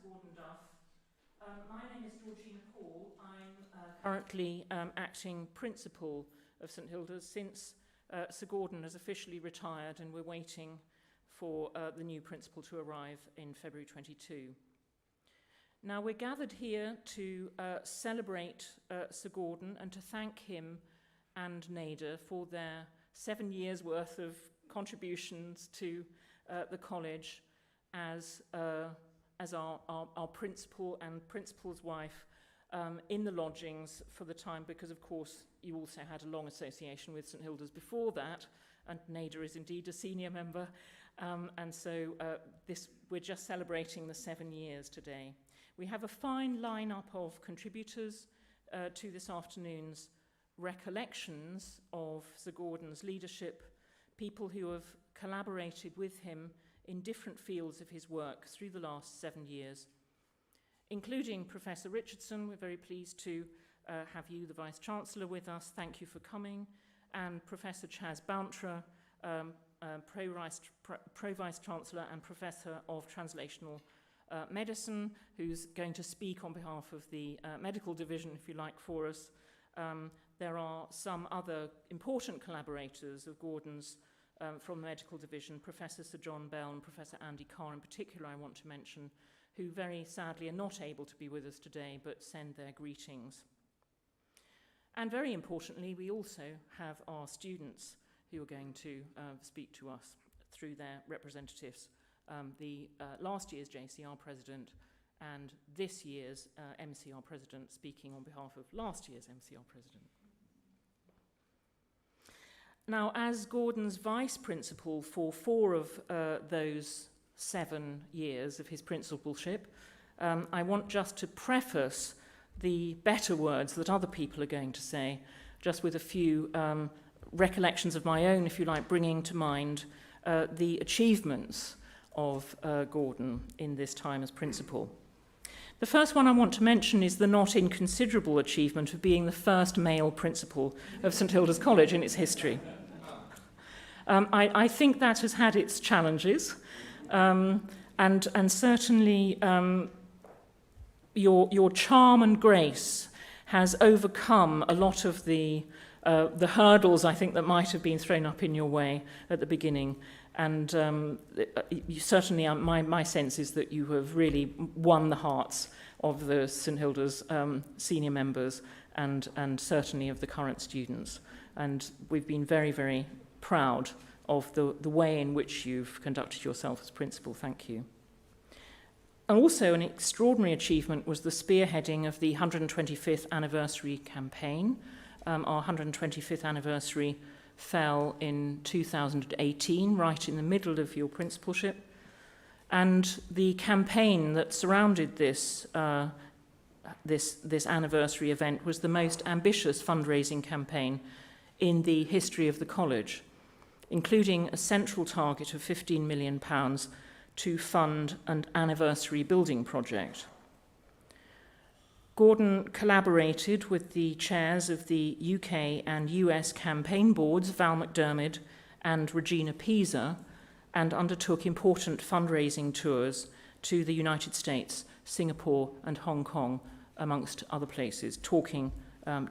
Sir Gordon Duff. My name is I'm currently acting Principal of St Hilda's since Sir Gordon has officially retired, and we're waiting for the new principal to arrive in February 22. Now, we're gathered here to celebrate Sir Gordon and to thank him and NADA for their 7 years' worth of contributions to the college as our principal and principal's wife in the lodgings for the time, because of course you also had a long association with St Hilda's before that, and NADA is indeed a senior member, and so we're just celebrating the 7 years today. We have a fine lineup of contributors to this afternoon's recollections of Sir Gordon's leadership, people who have collaborated with him in different fields of his work through the last 7 years, including Professor Richardson. We're very pleased to have you, the Vice-Chancellor, with us. Thank you for coming. And Professor Chas Bountra, Pro-Vice-Chancellor and Professor of Translational Medicine, who's going to speak on behalf of the medical division, if you like, for us. There are some other important collaborators of Gordon's from the medical division, Professor Sir John Bell and Professor Andy Carr in particular I want to mention, who very sadly are not able to be with us today, but send their greetings. And very importantly, we also have our students who are going to speak to us through their representatives, the last year's JCR President and this year's MCR President, speaking on behalf of last year's MCR President. Now, as Gordon's vice principal for 4 of those 7 years of his principalship, I want just to preface the better words that other people are going to say, just with a few recollections of my own, if you like, bringing to mind the achievements of Gordon in this time as principal. The first one I want to mention is the not inconsiderable achievement of being the first male principal of St Hilda's College in its history. I think that has had its challenges, and certainly your charm and grace has overcome a lot of the hurdles, I think, that might have been thrown up in your way at the beginning. And you certainly, my sense is that you have really won the hearts of the St Hilda's senior members and certainly of the current students. And we've been very, very proud of the way in which you've conducted yourself as principal. Thank you. And also an extraordinary achievement was the spearheading of the 125th anniversary campaign. Our 125th anniversary fell in 2018, right in the middle of your principalship. And the campaign that surrounded this anniversary event was the most ambitious fundraising campaign in the history of the college, including a central target of £15 million to fund an anniversary building project. Gordon collaborated with the chairs of the UK and US campaign boards, Val McDermid and Regina Pisa, and undertook important fundraising tours to the United States, Singapore and Hong Kong, amongst other places, talking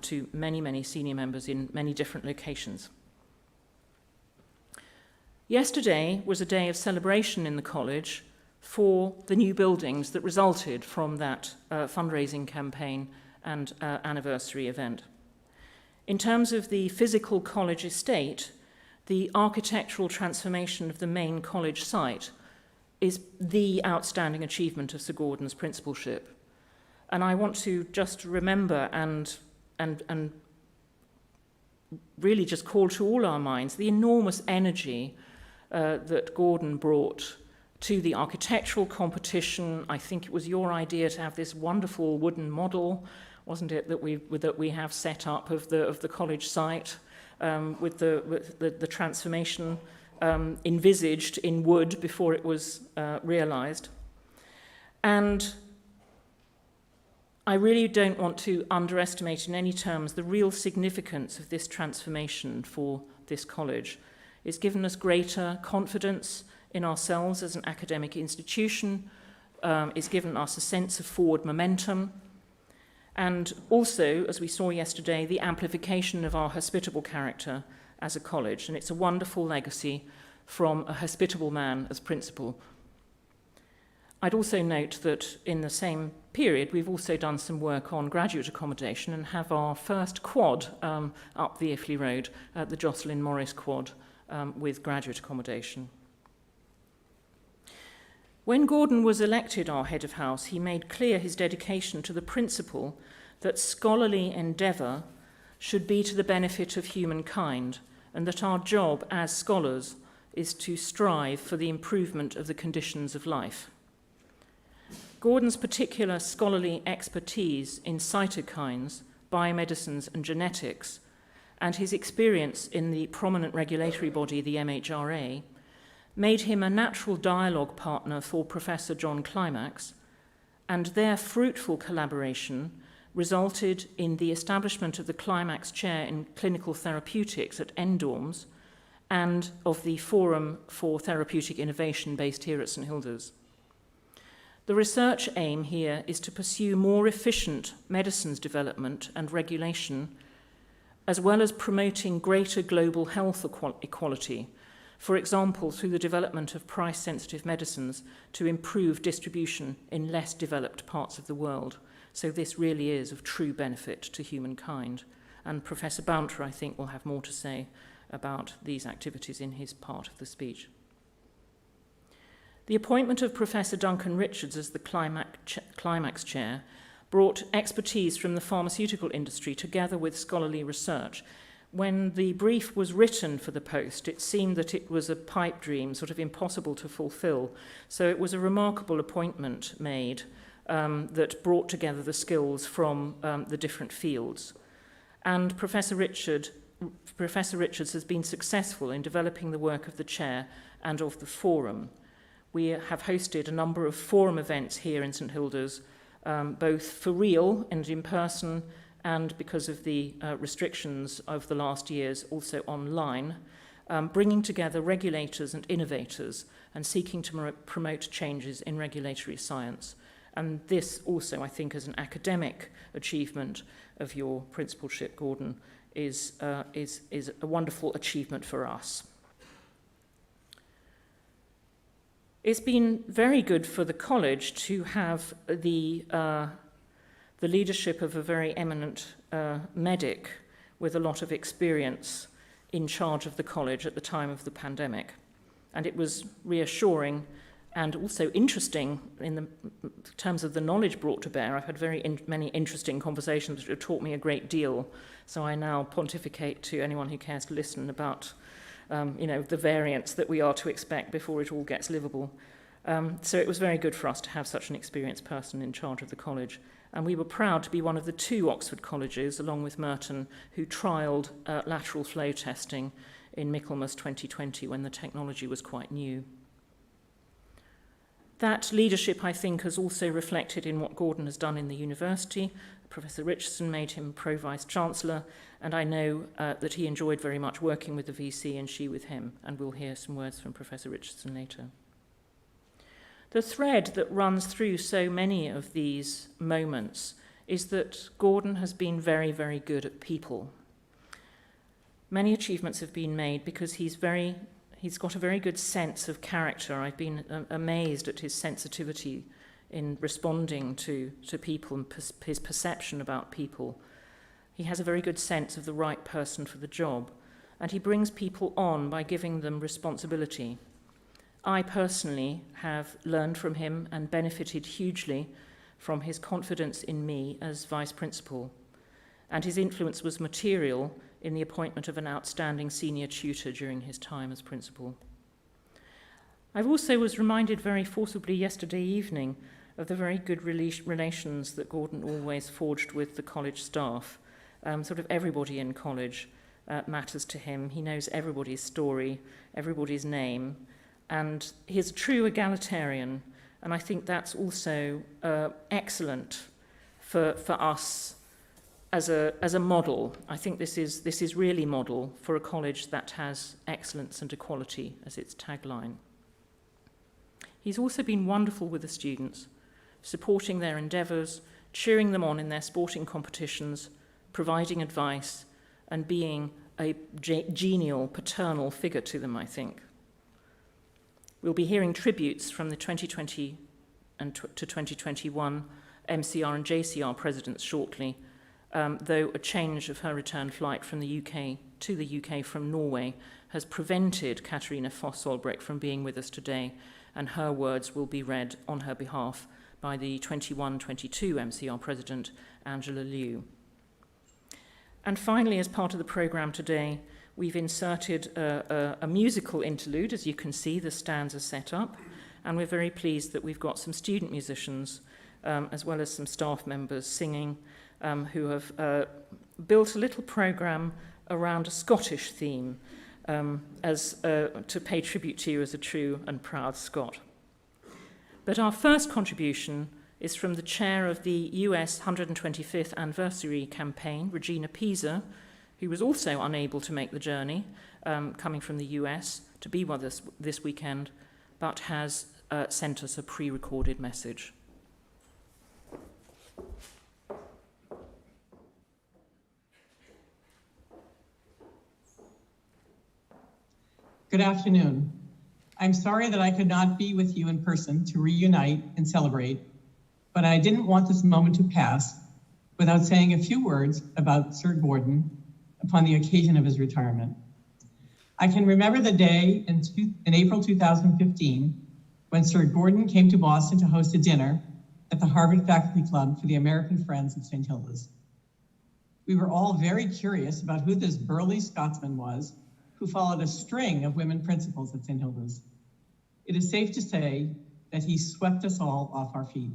to many, many senior members in many different locations. Yesterday was a day of celebration in the college for the new buildings that resulted from that fundraising campaign and anniversary event. In terms of the physical college estate, the architectural transformation of the main college site is the outstanding achievement of Sir Gordon's principalship. And I want to just remember and really just call to all our minds the enormous energy that Gordon brought to the architectural competition. I think it was your idea to have this wonderful wooden model, wasn't it, that we have set up of the college site with the transformation envisaged in wood before it was realised. And I really don't want to underestimate in any terms the real significance of this transformation for this college. It's given us greater confidence in ourselves as an academic institution. it's given us a sense of forward momentum, and also, as we saw yesterday, the amplification of our hospitable character as a college. And it's a wonderful legacy from a hospitable man as principal. I'd also note that in the same period, we've also done some work on graduate accommodation and have our first quad up the Iffley Road, the Jocelyn Morris quad, with graduate accommodation. When Gordon was elected our head of house, he made clear his dedication to the principle that scholarly endeavour should be to the benefit of humankind, and that our job as scholars is to strive for the improvement of the conditions of life. Gordon's particular scholarly expertise in cytokines, biomedicines and genetics, and his experience in the prominent regulatory body, the MHRA, made him a natural dialogue partner for Professor John Climax, and their fruitful collaboration resulted in the establishment of the Climax Chair in Clinical Therapeutics at NDORMS and of the Forum for Therapeutic Innovation based here at St Hilda's. The research aim here is to pursue more efficient medicines development and regulation, as well as promoting greater global health equality, for example, through the development of price-sensitive medicines to improve distribution in less developed parts of the world. So this really is of true benefit to humankind. And Professor Bounter, I think, will have more to say about these activities in his part of the speech. The appointment of Professor Duncan Richards as the Climax Chair brought expertise from the pharmaceutical industry together with scholarly research. When the brief was written for the post, it seemed that it was a pipe dream, sort of impossible to fulfill. So it was a remarkable appointment made that brought together the skills from the different fields. And Professor Richards has been successful in developing the work of the chair and of the forum. We have hosted a number of forum events here in St Hilda's, both for real and in person, and because of the restrictions of the last years, also online, bringing together regulators and innovators and seeking to promote changes in regulatory science. And this also, I think, as an academic achievement of your principalship, Gordon, is a wonderful achievement for us. It's been very good for the college to have the leadership of a very eminent medic with a lot of experience in charge of the college at the time of the pandemic. And it was reassuring and also interesting in the terms of the knowledge brought to bear. I've had many interesting conversations which have taught me a great deal. So I now pontificate to anyone who cares to listen about the variants that we are to expect before it all gets livable. So it was very good for us to have such an experienced person in charge of the college. And we were proud to be one of the 2 Oxford colleges, along with Merton, who trialled lateral flow testing in Michaelmas 2020 when the technology was quite new. That leadership, I think, has also reflected in what Gordon has done in the university. Professor Richardson made him Pro-Vice-Chancellor, and I know that he enjoyed very much working with the VC and she with him, and we'll hear some words from Professor Richardson later. The thread that runs through so many of these moments is that Gordon has been very, very good at people. Many achievements have been made because he's got a very good sense of character. I've been amazed at his sensitivity in responding to people and his perception about people. He has a very good sense of the right person for the job, and he brings people on by giving them responsibility. I personally have learned from him and benefited hugely from his confidence in me as Vice Principal, and his influence was material in the appointment of an outstanding senior tutor during his time as Principal. I also was reminded very forcibly yesterday evening of the very good relations that Gordon always forged with the college staff. Sort of everybody in college matters to him. He knows everybody's story, everybody's name, and he's a true egalitarian, and I think that's also excellent for us as a model. I think this is really model for a college that has excellence and equality as its tagline. He's also been wonderful with the students, supporting their endeavours, cheering them on in their sporting competitions, providing advice, and being a genial, paternal figure to them, I think. We'll be hearing tributes from the 2020 and to 2021 MCR and JCR presidents shortly, though a change of her return flight from the UK to the UK from Norway has prevented Katarina Foss Solbrecht from being with us today, and her words will be read on her behalf by the 21-22 MCR president, Angela Liu. And finally, as part of the programme today, we've inserted a musical interlude. As you can see, the stands are set up, and we're very pleased that we've got some student musicians as well as some staff members singing who have built a little programme around a Scottish theme to pay tribute to you as a true and proud Scot. But our first contribution is from the chair of the US 125th anniversary campaign, Regina Pisa, who was also unable to make the journey, coming from the US to be with us this weekend, but has sent us a pre-recorded message. Good afternoon. I'm sorry that I could not be with you in person to reunite and celebrate, but I didn't want this moment to pass without saying a few words about Sir Gordon upon the occasion of his retirement. I can remember the day in April 2015 when Sir Gordon came to Boston to host a dinner at the Harvard Faculty Club for the American Friends of St Hilda's. We were all very curious about who this burly Scotsman was who followed a string of women principals at St Hilda's. It is safe to say that he swept us all off our feet.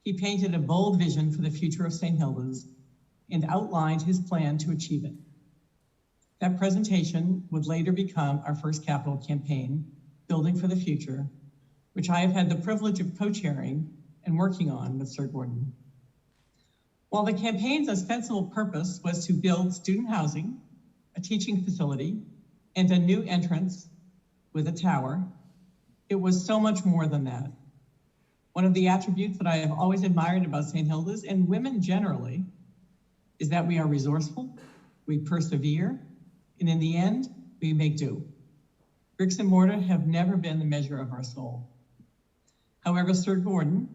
He painted a bold vision for the future of St Hilda's and outlined his plan to achieve it. That presentation would later become our first capital campaign, Building for the Future, which I have had the privilege of co-chairing and working on with Sir Gordon. While the campaign's ostensible purpose was to build student housing, a teaching facility, and a new entrance with a tower, it was so much more than that. One of the attributes that I have always admired about St. Hilda's, and women generally, is that we are resourceful, we persevere, and in the end, we make do. Bricks and mortar have never been the measure of our soul. However, Sir Gordon,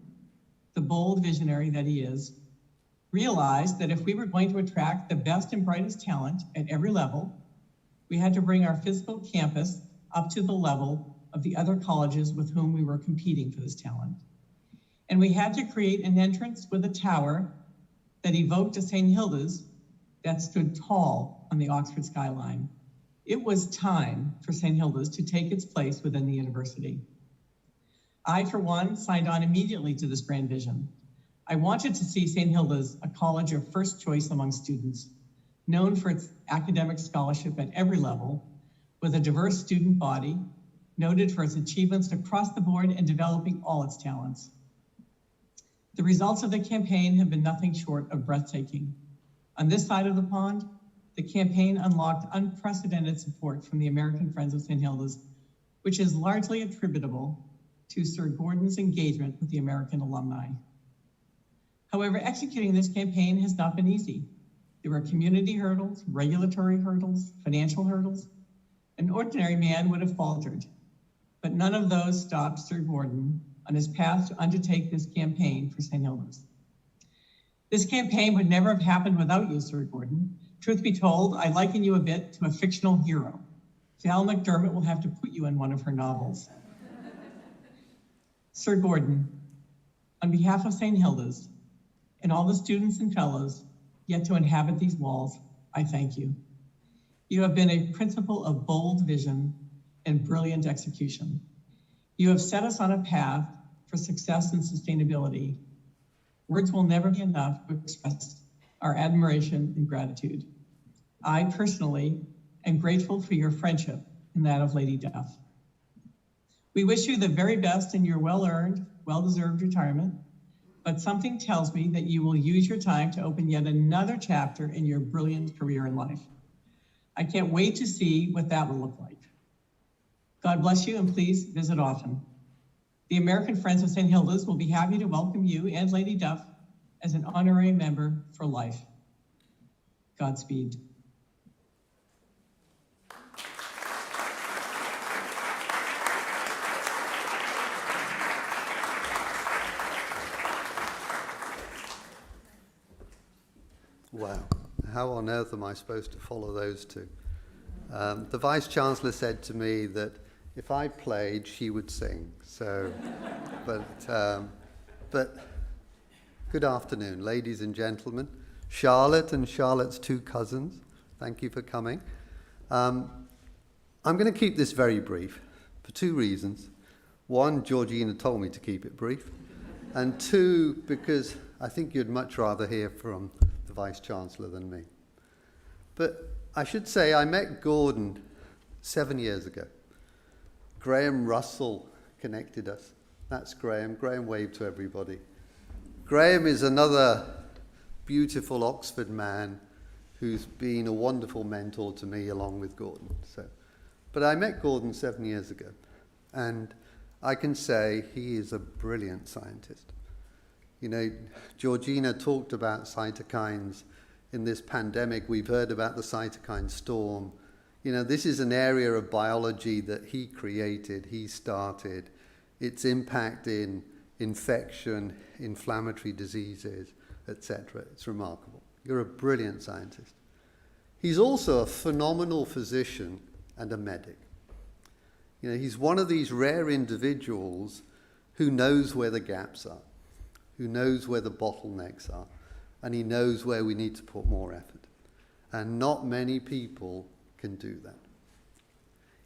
the bold visionary that he is, realized that if we were going to attract the best and brightest talent at every level, we had to bring our physical campus up to the level of the other colleges with whom we were competing for this talent. And we had to create an entrance with a tower that evoked a St. Hilda's that stood tall on the Oxford skyline. It was time for St. Hilda's to take its place within the university. I, for one, signed on immediately to this grand vision. I wanted to see St. Hilda's a college of first choice among students, known for its academic scholarship at every level, with a diverse student body, noted for its achievements across the board and developing all its talents. The results of the campaign have been nothing short of breathtaking. On this side of the pond, the campaign unlocked unprecedented support from the American Friends of St. Hilda's, which is largely attributable to Sir Gordon's engagement with the American alumni. However, executing this campaign has not been easy. There were community hurdles, regulatory hurdles, financial hurdles. An ordinary man would have faltered, but none of those stopped Sir Gordon on his path to undertake this campaign for St. Hilda's. This campaign would never have happened without you, Sir Gordon. Truth be told, I liken you a bit to a fictional hero. Val McDermott will have to put you in one of her novels. Sir Gordon, on behalf of St. Hilda's and all the students and fellows yet to inhabit these walls, I thank you. You have been a principal of bold vision and brilliant execution. You have set us on a path for success and sustainability. Words will never be enough to express our admiration and gratitude. I personally am grateful for your friendship and that of Lady Duff. We wish you the very best in your well-earned, well-deserved retirement, but something tells me that you will use your time to open yet another chapter in your brilliant career in life. I can't wait to see what that will look like. God bless you, and please visit often. The American Friends of St. Hilda's will be happy to welcome you and Lady Duff as an honorary member for life. Godspeed. Wow, how on earth am I supposed to follow those two? The Vice-Chancellor said to me that if I played, she would sing. So, but good afternoon, ladies and gentlemen. Charlotte and Charlotte's two cousins, thank you for coming. I'm going to keep this very brief for two reasons. One, Georgina told me to keep it brief. And two, because I think you'd much rather hear from the Vice-Chancellor than me. But I should say I met Gordon 7 years ago. Graham Russell connected us. That's Graham. Graham waved to everybody. Graham is another beautiful Oxford man who's been a wonderful mentor to me along with Gordon. But I met Gordon 7 years ago, and I can say he is a brilliant scientist. You know, Georgina talked about cytokines. In this pandemic, we've heard about the cytokine storm. You know, this is an area of biology that he created, he started. Its impact in infection, inflammatory diseases, etc. It's remarkable. You're a brilliant scientist. He's also a phenomenal physician and a medic. You know, he's one of these rare individuals who knows where the gaps are, who knows where the bottlenecks are, and he knows where we need to put more effort. And not many people can do that.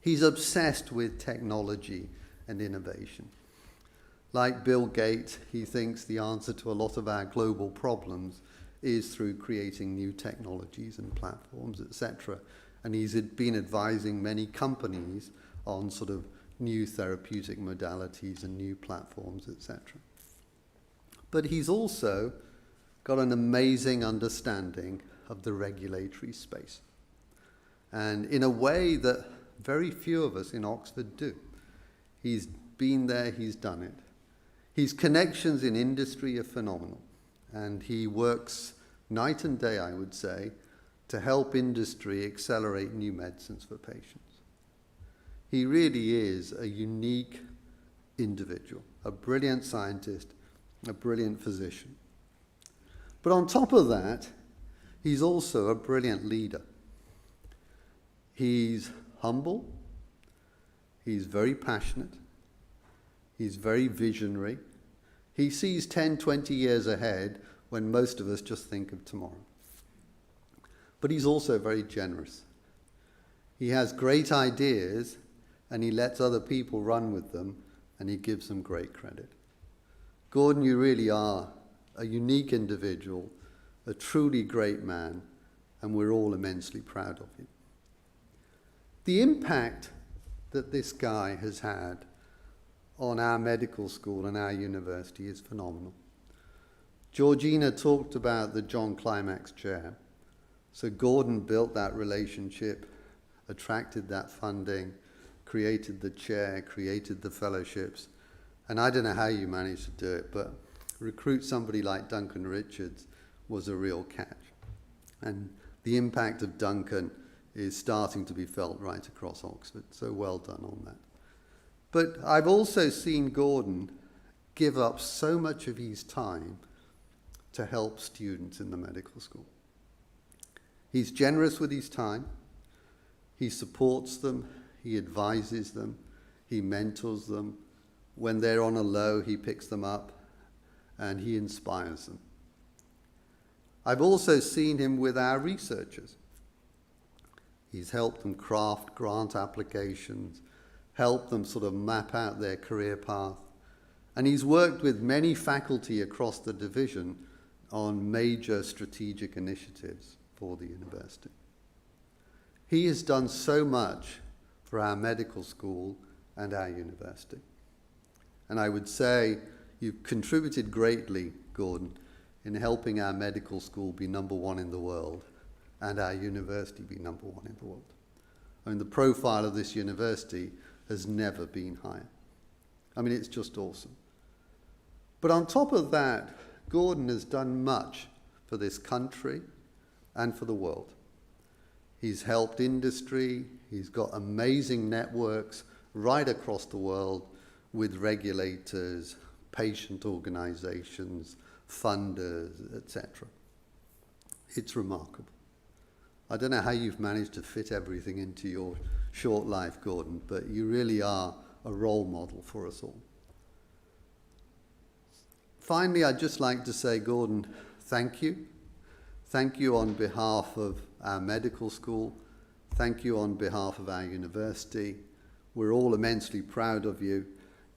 He's obsessed with technology and innovation. Like Bill Gates, he thinks the answer to a lot of our global problems is through creating new technologies and platforms, etc. And he's been advising many companies on sort of new therapeutic modalities and new platforms, etc. But he's also got an amazing understanding of the regulatory space, and in a way that very few of us in Oxford do. He's been there, he's done it. His connections in industry are phenomenal, and he works night and day, I would say, to help industry accelerate new medicines for patients. He really is a unique individual, a brilliant scientist, a brilliant physician. But on top of that, he's also a brilliant leader. He's humble, he's very passionate, he's very visionary. He sees 10, 20 years ahead when most of us just think of tomorrow. But he's also very generous. He has great ideas and he lets other people run with them and he gives them great credit. Gordon, you really are a unique individual, a truly great man, and we're all immensely proud of you. The impact that this guy has had on our medical school and our university is phenomenal. Georgina talked about the John Climax Chair. So Gordon built that relationship, attracted that funding, created the chair, created the fellowships. And I don't know how you managed to do it, but recruit somebody like Duncan Richards was a real catch. And the impact of Duncan is starting to be felt right across Oxford. So well done on that. But I've also seen Gordon give up so much of his time to help students in the medical school. He's generous with his time. He supports them. He advises them. He mentors them. When they're on a low, he picks them up and he inspires them. I've also seen him with our researchers. He's helped them craft grant applications, helped them sort of map out their career path. And he's worked with many faculty across the division on major strategic initiatives for the university. He has done so much for our medical school and our university. And I would say you've contributed greatly, Gordon, in helping our medical school be #1 in the world and our university be #1 in the world. I mean, the profile of this university has never been higher. I mean, it's just awesome. But on top of that, Gordon has done much for this country and for the world. He's helped industry, he's got amazing networks right across the world with regulators, patient organizations, funders, etc. It's remarkable. I don't know how you've managed to fit everything into your short life, Gordon, but you really are a role model for us all. Finally, I'd just like to say, Gordon, thank you. Thank you on behalf of our medical school. Thank you on behalf of our university. We're all immensely proud of you.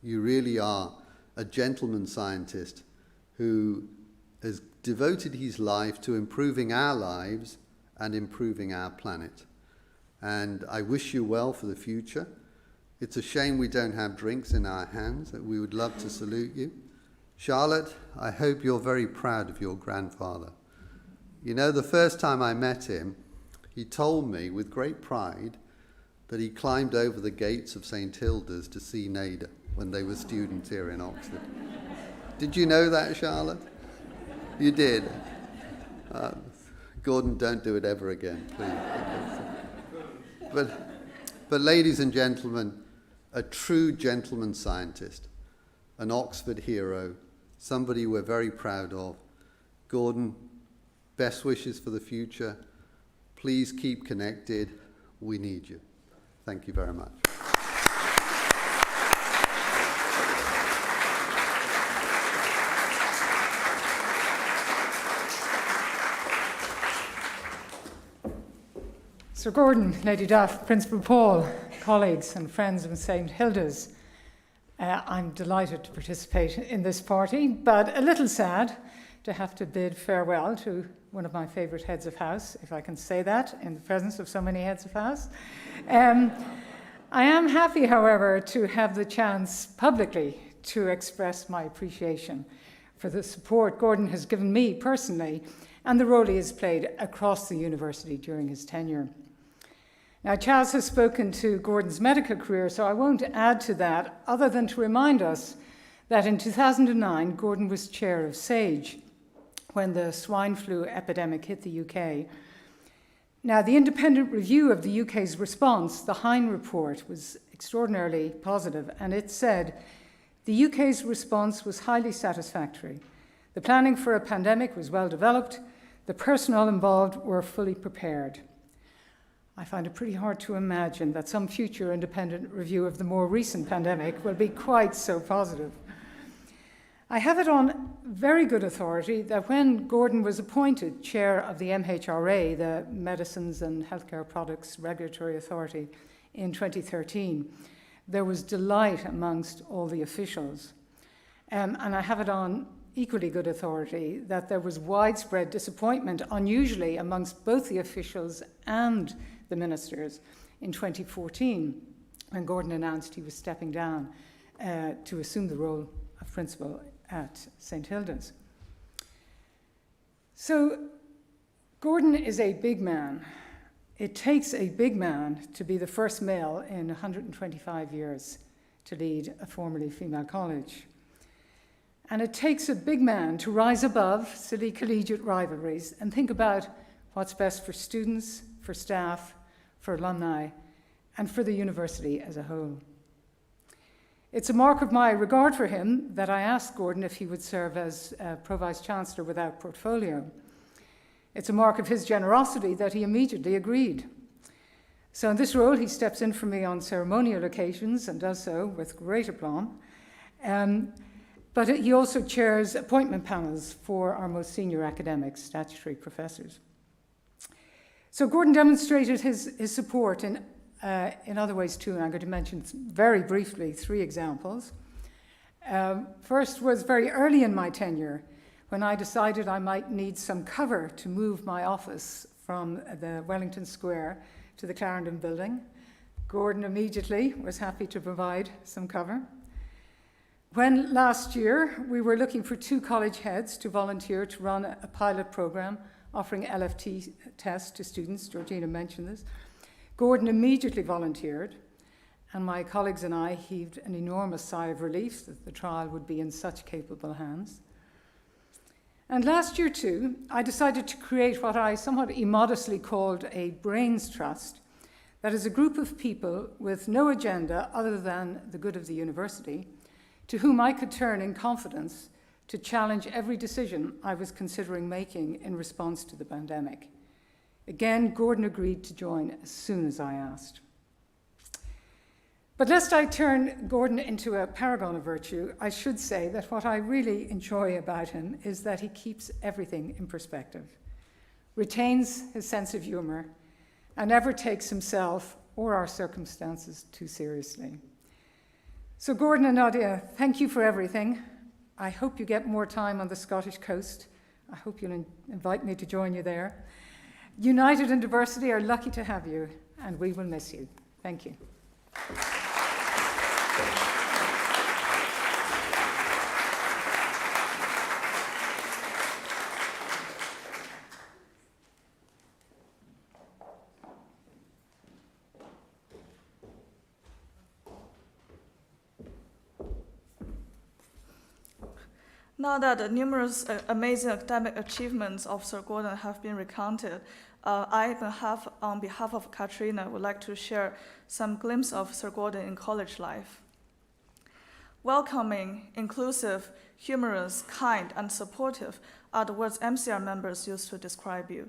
You really are a gentleman scientist who has devoted his life to improving our lives and improving our planet. And I wish you well for the future. It's a shame we don't have drinks in our hands. We would love to salute you. Charlotte, I hope you're very proud of your grandfather. You know, the first time I met him, he told me with great pride that he climbed over the gates of St Hilda's to see Nada when they were students here in Oxford. Did you know that, Charlotte? You did. Gordon, don't do it ever again, please. But ladies and gentlemen, a true gentleman scientist, an Oxford hero, somebody we're very proud of. Gordon, best wishes for the future. Please keep connected. We need you. Thank you very much. Sir Gordon, Lady Duff, Principal Paul, colleagues and friends of St Hilda's, I'm delighted to participate in this party, but a little sad to have to bid farewell to one of my favourite heads of house, if I can say that, in the presence of so many heads of house. I am happy, however, to have the chance publicly to express my appreciation for the support Gordon has given me personally and the role he has played across the university during his tenure. Now, Chaz has spoken to Gordon's medical career, so I won't add to that, other than to remind us that in 2009, Gordon was chair of SAGE when the swine flu epidemic hit the UK. Now, the independent review of the UK's response, the Hine report, was extraordinarily positive, and it said, the UK's response was highly satisfactory. The planning for a pandemic was well developed. The personnel involved were fully prepared. I find it pretty hard to imagine that some future independent review of the more recent pandemic will be quite so positive. I have it on very good authority that when Gordon was appointed chair of the MHRA, the Medicines and Healthcare Products Regulatory Authority, in 2013, there was delight amongst all the officials. And I have it on equally good authority that there was widespread disappointment, unusually amongst both the officials and the ministers in 2014, when Gordon announced he was stepping down to assume the role of principal at St Hilda's. So Gordon is a big man. It takes a big man to be the first male in 125 years to lead a formerly female college. And it takes a big man to rise above silly collegiate rivalries and think about what's best for students, for staff, for alumni, and for the university as a whole. It's a mark of my regard for him that I asked Gordon if he would serve as Pro-Vice Chancellor without portfolio. It's a mark of his generosity that he immediately agreed. So in this role, he steps in for me on ceremonial occasions and does so with great aplomb. But he also chairs appointment panels for our most senior academics, statutory professors. So Gordon demonstrated his support in other ways too, and I'm going to mention very briefly 3 examples. First was very early in my tenure, when I decided I might need some cover to move my office from the Wellington Square to the Clarendon building. Gordon immediately was happy to provide some cover. When last year we were looking for 2 college heads to volunteer to run a pilot program offering LFT tests to students, Georgina mentioned this, Gordon immediately volunteered, and my colleagues and I heaved an enormous sigh of relief that the trial would be in such capable hands. And last year too, I decided to create what I somewhat immodestly called a brains trust, that is a group of people with no agenda other than the good of the university, to whom I could turn in confidence to challenge every decision I was considering making in response to the pandemic. Again, Gordon agreed to join as soon as I asked. But lest I turn Gordon into a paragon of virtue, I should say that what I really enjoy about him is that he keeps everything in perspective, retains his sense of humour, and never takes himself or our circumstances too seriously. So Gordon and Nadia, thank you for everything. I hope you get more time on the Scottish coast. I hope you'll invite me to join you there. United in Diversity are lucky to have you, and we will miss you. Thank you. Now that the numerous amazing academic achievements of Sir Gordon have been recounted, on behalf of Katrina, would like to share some glimpse of Sir Gordon in college life. Welcoming, inclusive, humorous, kind, and supportive are the words MCR members use to describe you.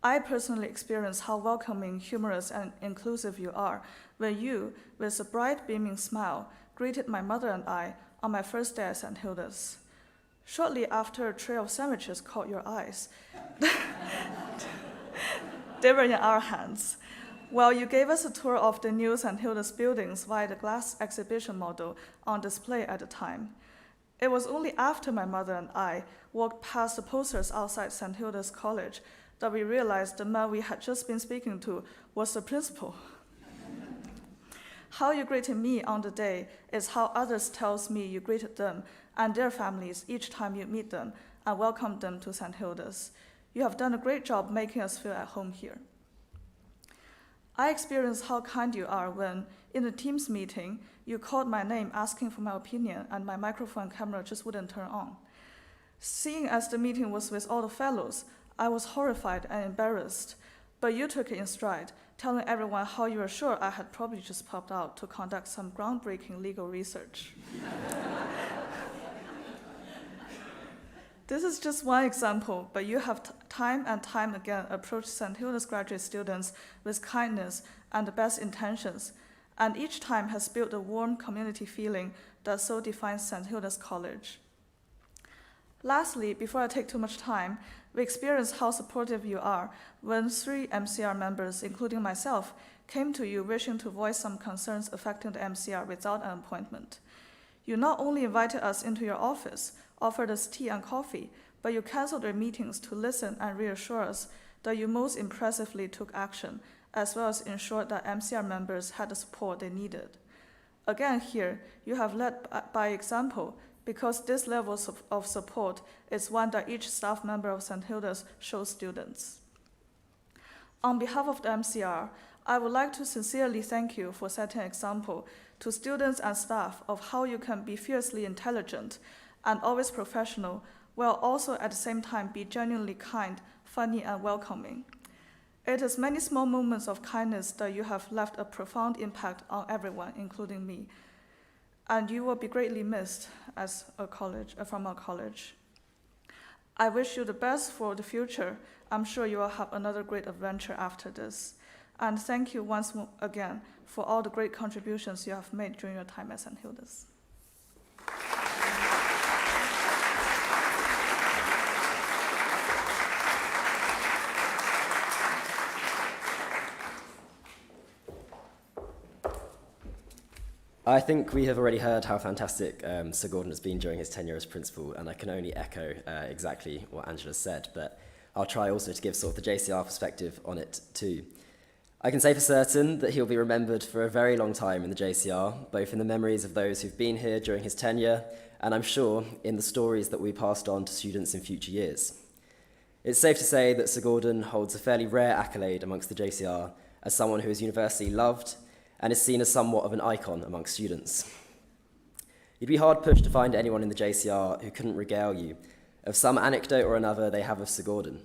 I personally experienced how welcoming, humorous, and inclusive you are when you, with a bright, beaming smile, greeted my mother and I on my first day at St Hilda's. Shortly after a tray of sandwiches caught your eyes, they were in our hands. While you gave us a tour of the new St Hilda's buildings via the glass exhibition model on display at the time. It was only after my mother and I walked past the posters outside St Hilda's College that we realized the man we had just been speaking to was the principal. How you greeted me on the day is how others tells me you greeted them and their families each time you meet them and welcome them to St Hilda's. You have done a great job making us feel at home here. I experienced how kind you are when, in the Teams meeting, you called my name asking for my opinion and my microphone and camera just wouldn't turn on. Seeing as the meeting was with all the fellows, I was horrified and embarrassed, but you took it in stride, telling everyone how you were sure I had probably just popped out to conduct some groundbreaking legal research. This is just one example, but you have time and time again approached St Hilda's graduate students with kindness and the best intentions, and each time has built a warm community feeling that so defines St Hilda's College. Lastly, before I take too much time, we experienced how supportive you are when 3 MCR members, including myself, came to you wishing to voice some concerns affecting the MCR without an appointment. You not only invited us into your office, offered us tea and coffee, but you canceled your meetings to listen and reassure us that you most impressively took action, as well as ensured that MCR members had the support they needed. Again here, you have led by example, because this level of support is one that each staff member of St Hilda's shows students. On behalf of the MCR, I would like to sincerely thank you for setting an example to students and staff of how you can be fiercely intelligent and always professional, while also at the same time be genuinely kind, funny, and welcoming. It is many small moments of kindness that you have left a profound impact on everyone, including me. And you will be greatly missed as from our college. I wish you the best for the future. I'm sure you will have another great adventure after this. And thank you once again for all the great contributions you have made during your time at St Hilda's. I think we have already heard how fantastic Sir Gordon has been during his tenure as principal, and I can only echo exactly what Angela said, but I'll try also to give sort of the JCR perspective on it too. I can say for certain that he'll be remembered for a very long time in the JCR, both in the memories of those who've been here during his tenure, and I'm sure in the stories that we passed on to students in future years. It's safe to say that Sir Gordon holds a fairly rare accolade amongst the JCR as someone who is universally loved and is seen as somewhat of an icon amongst students. You'd be hard-pushed to find anyone in the JCR who couldn't regale you of some anecdote or another they have of Sir Gordon.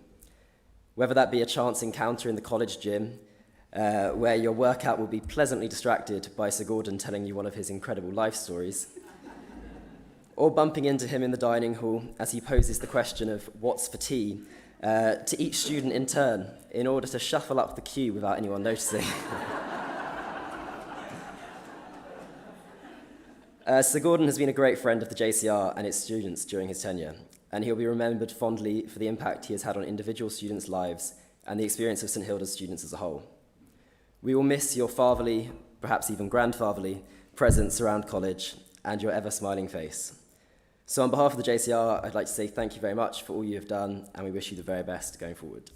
Whether that be a chance encounter in the college gym, where your workout will be pleasantly distracted by Sir Gordon telling you one of his incredible life stories, or bumping into him in the dining hall as he poses the question of what's for tea to each student in turn in order to shuffle up the queue without anyone noticing. Sir Gordon has been a great friend of the JCR and its students during his tenure, and he'll be remembered fondly for the impact he has had on individual students' lives and the experience of St Hilda's students as a whole. We will miss your fatherly, perhaps even grandfatherly, presence around college and your ever-smiling face. So on behalf of the JCR, I'd like to say thank you very much for all you have done, and we wish you the very best going forward.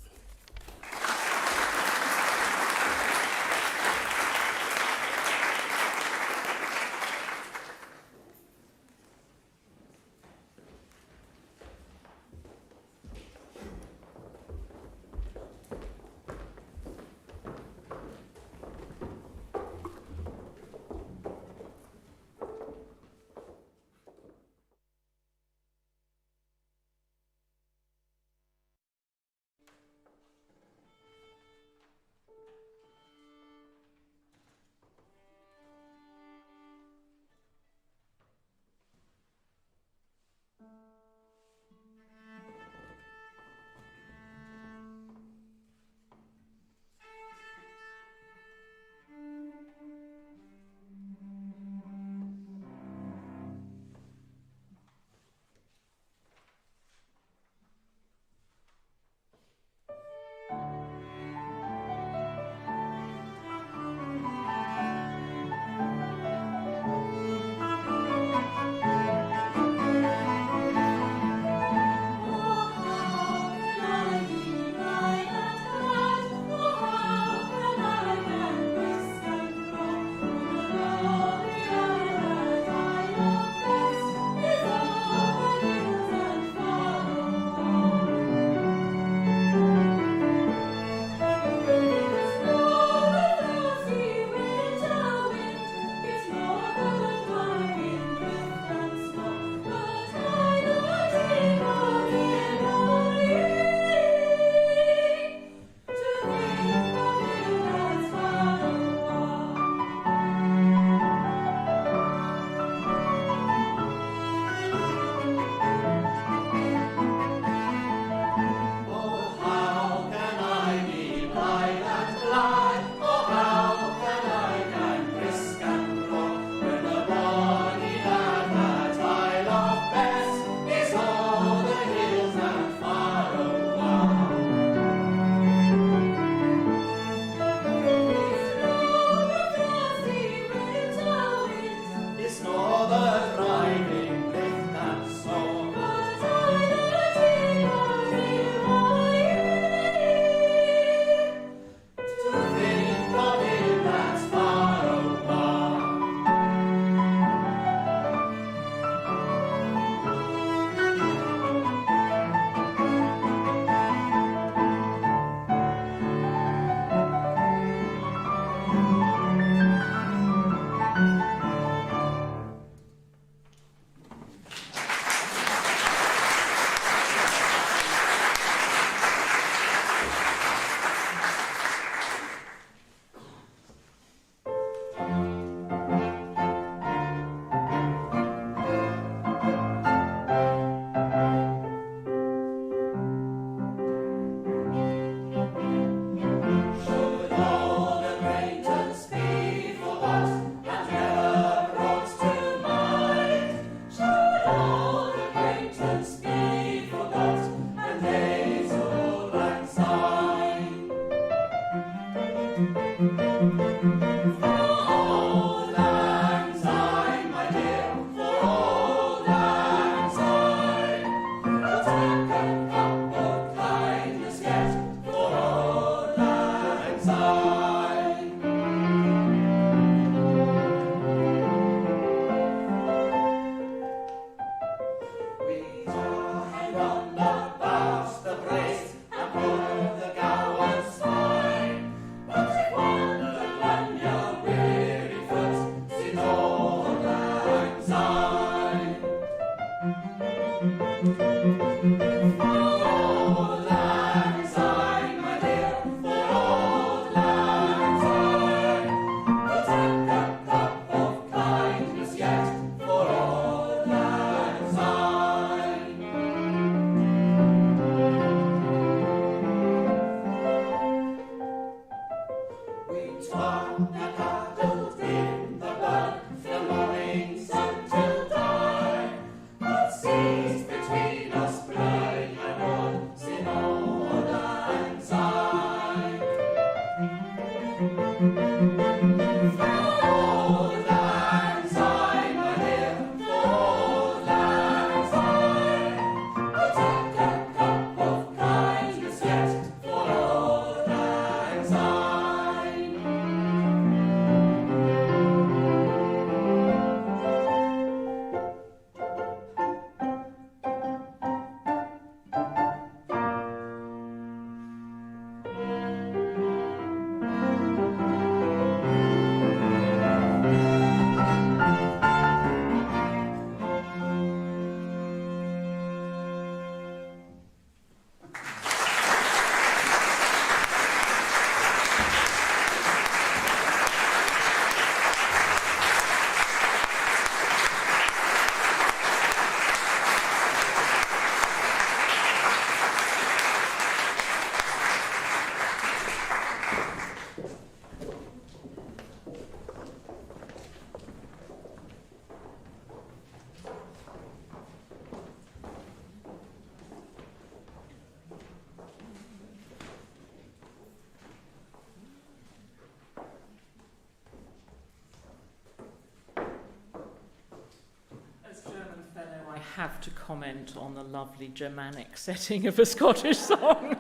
have to comment on the lovely Germanic setting of a Scottish song.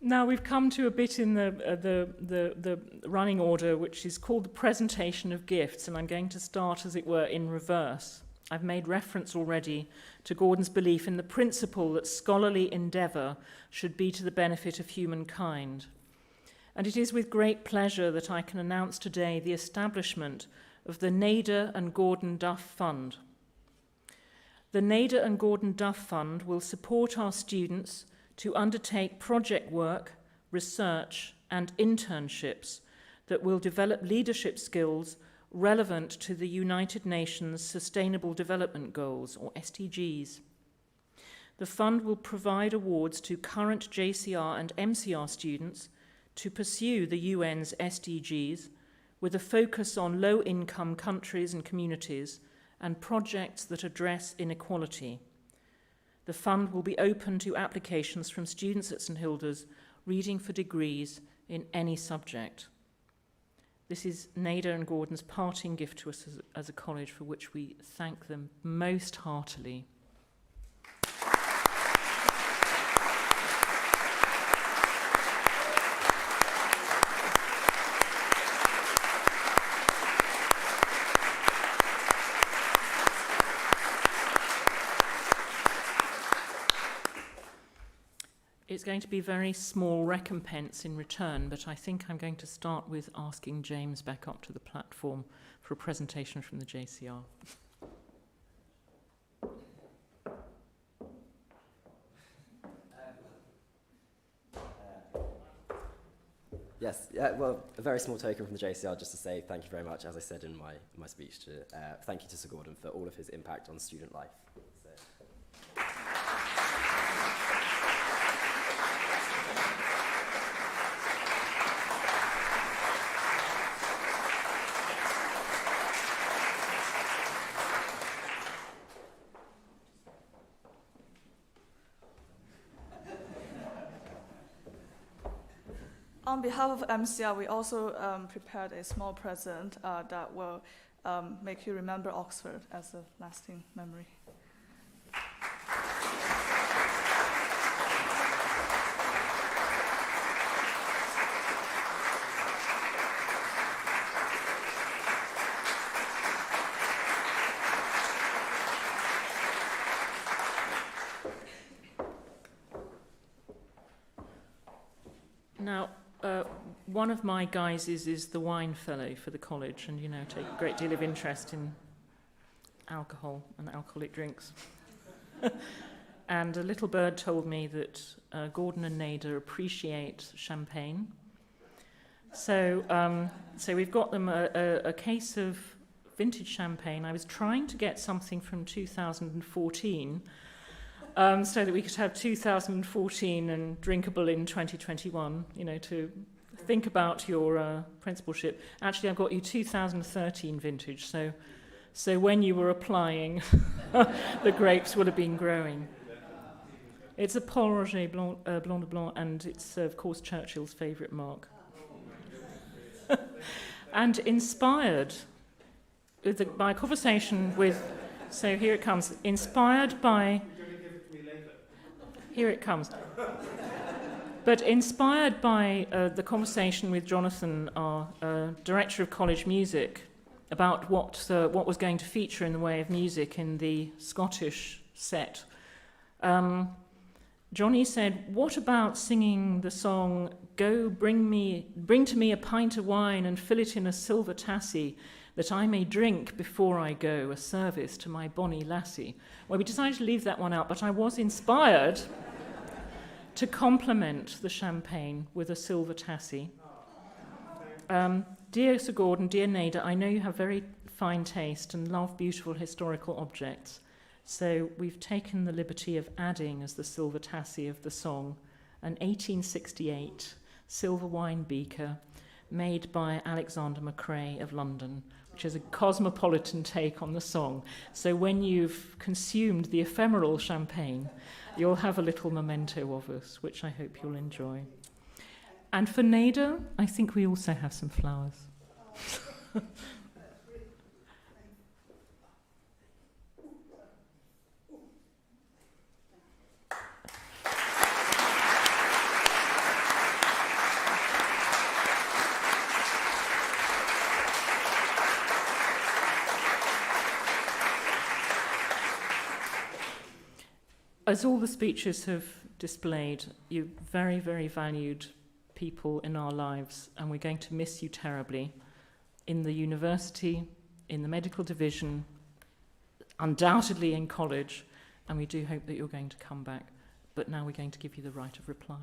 Now we've come to a bit in the running order which is called the presentation of gifts, and I'm going to start, as it were, in reverse. I've made reference already to Gordon's belief in the principle that scholarly endeavour should be to the benefit of humankind. And it is with great pleasure that I can announce today the establishment of the Nader and Gordon Duff Fund. The Nader and Gordon Duff Fund will support our students to undertake project work, research, and internships that will develop leadership skills relevant to the United Nations Sustainable Development Goals, or SDGs. The fund will provide awards to current JCR and MCR students to pursue the UN's SDGs with a focus on low-income countries and communities and projects that address inequality. The fund will be open to applications from students at St Hilda's reading for degrees in any subject. This is Nader and Gordon's parting gift to us as a college, for which we thank them most heartily. It's going to be very small recompense in return, but I think I'm going to start with asking James back up to the platform for a presentation from the JCR. Yes, well, a very small token from the JCR just to say thank you very much, as I said in my speech, to thank you to Sir Gordon for all of his impact on student life. So. On behalf of MCR, we also prepared a small present that will make you remember Oxford as a lasting memory. Now, one of my guises is the wine fellow for the college, and, take a great deal of interest in alcohol and alcoholic drinks. And a little bird told me that Gordon and Nader appreciate champagne. So we've got them a case of vintage champagne. I was trying to get something from 2014, so that we could have 2014 and drinkable in 2021, to think about your principalship. Actually, I've got you 2013 vintage, so when you were applying, the grapes would have been growing. It's a Paul Roger Blanc de Blanc, and it's, of course, Churchill's favourite mark. And inspired by a conversation with, so here it comes, inspired by... Here it comes. But inspired by the conversation with Jonathan, our director of college music, about what was going to feature in the way of music in the Scottish set, Johnny said, "What about singing the song, 'Go bring to me a pint of wine and fill it in a silver tassie, that I may drink before I go, a service to my bonny lassie?" Well, we decided to leave that one out, but I was inspired to complement the champagne with a silver tassie. Dear Sir Gordon, dear Nader, I know you have very fine taste and love beautiful historical objects, so we've taken the liberty of adding as the silver tassie of the song an 1868 silver wine beaker made by Alexander Macrae of London, which is a cosmopolitan take on the song. So when you've consumed the ephemeral champagne, you'll have a little memento of us, which I hope you'll enjoy. And for Nader, I think we also have some flowers. as all the speeches have displayed, you're very, very valued people in our lives, and we're going to miss you terribly in the university, in the medical division, undoubtedly in college, and we do hope that you're going to come back. But now we're going to give you the right of reply.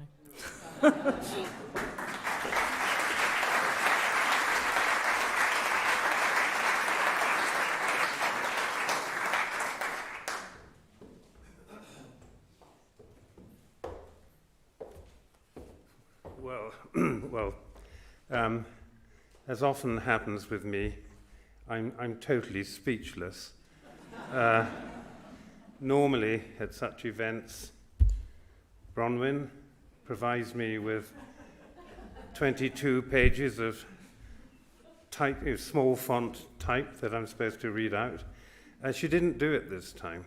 Well, as often happens with me, I'm totally speechless. Normally, at such events, Bronwyn provides me with 22 pages of type, small font type that I'm supposed to read out. She didn't do it this time.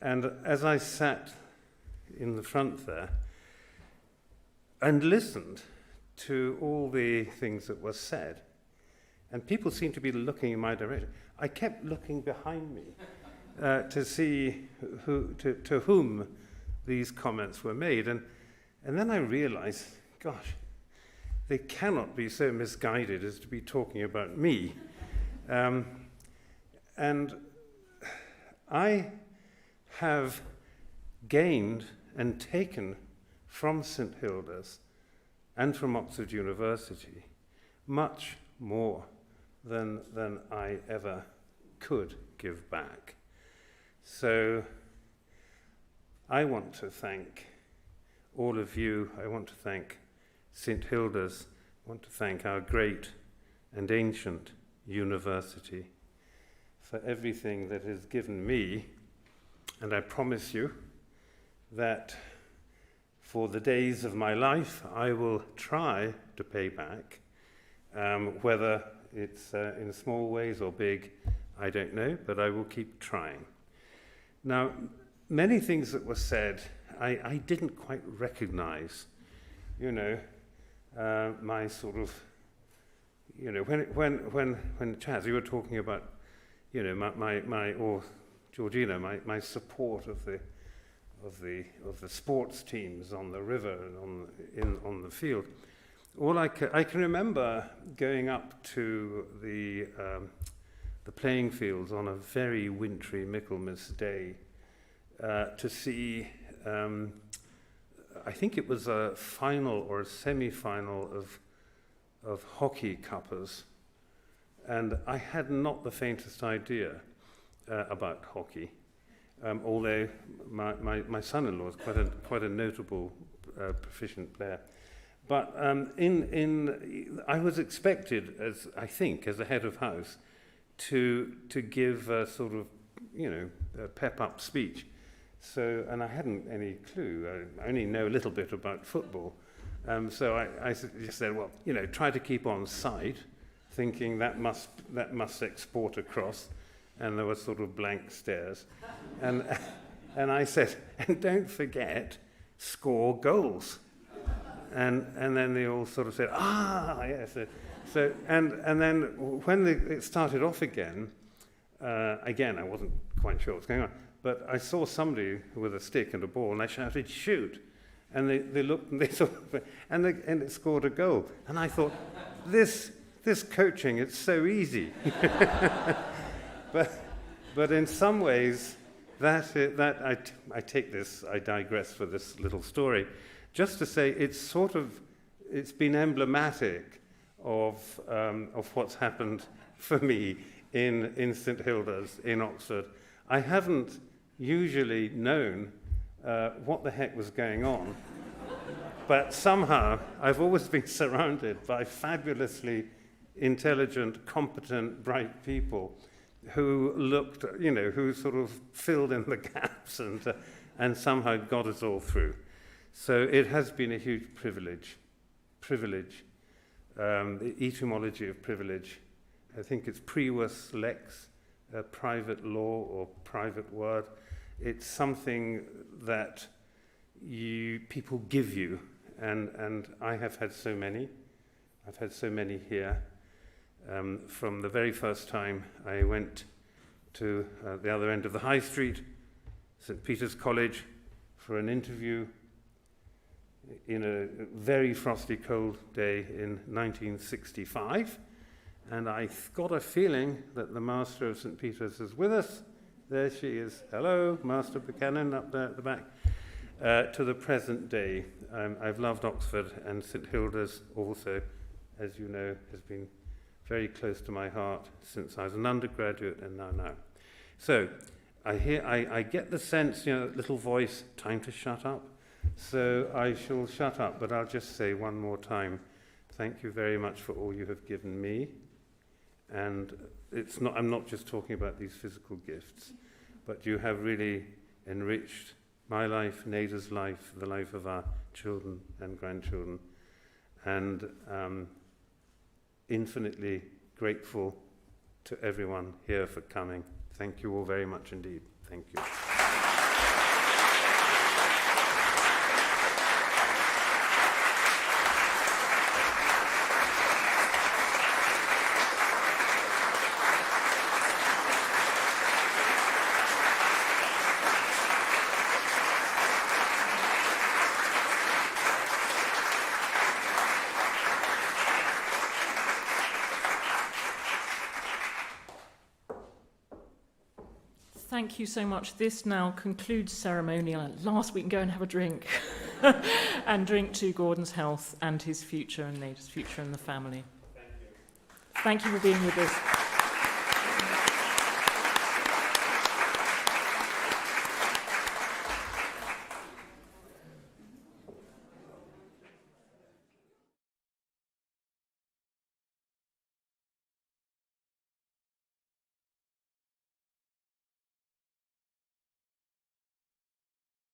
And as I sat in the front there and listened to all the things that were said, and people seemed to be looking in my direction, I kept looking behind me to see to whom these comments were made. And then I realized, gosh, they cannot be so misguided as to be talking about me. And I have gained and taken from St Hilda's and from Oxford University much more than I ever could give back. So I want to thank all of you. I want to thank St Hilda's. I want to thank our great and ancient university for everything that has given me, and I promise you that for the days of my life I will try to pay back, whether it's in small ways or big, I don't know, but I will keep trying. Now, many things that were said, I didn't quite recognize, my sort of, when Chaz, you were talking about, or Georgina, my support of the sports teams on the river and on the field. I can remember going up to the playing fields on a very wintry Michaelmas day to see, I think it was a final or a semi-final of hockey cuppers, and I had not the faintest idea about hockey, although my son-in-law is quite a notable proficient player. But I was expected, as a head of house, to give a sort of, a pep-up speech. So, and I hadn't any clue. I only know a little bit about football. So I just said, well, try to keep on side, thinking that must export across. And there were sort of blank stares. And I said, and don't forget, score goals. And then they all sort of said, yes. So and then when it started off again, I wasn't quite sure what was going on, but I saw somebody with a stick and a ball, and I shouted, shoot. And they looked and they sort of, and it scored a goal. And I thought, this coaching, it's so easy. But in some ways, I take this, I digress for this little story, just to say it's been emblematic of what's happened for me in St Hilda's in Oxford. I haven't usually known what the heck was going on, but somehow I've always been surrounded by fabulously intelligent, competent, bright people who looked, who sort of filled in the gaps and somehow got us all through. So it has been a huge privilege. The etymology of privilege, I think it's privus lex, private law or private word. It's something that people give you, and I have had so many. I've had so many here. From the very first time I went to the other end of the high street, St Peter's College for an interview in a very frosty, cold day in 1965. And I got a feeling that the Master of St Peter's is with us. There she is. Hello, Master Buchanan up there at the back. To the present day. I've loved Oxford, and St Hilda's also, as you know, has been very close to my heart since I was an undergraduate and now. So I get the sense, that little voice, time to shut up. So I shall shut up, but I'll just say one more time, thank you very much for all you have given me. And I'm not just talking about these physical gifts, but you have really enriched my life, Nada's life, the life of our children and grandchildren, and infinitely grateful to everyone here for coming. Thank you all very much indeed. Thank you. Thank you so much. This now concludes ceremonial. At last we can go and have a drink and drink to Gordon's health and his future and Nada's future and the family. Thank you for being with us.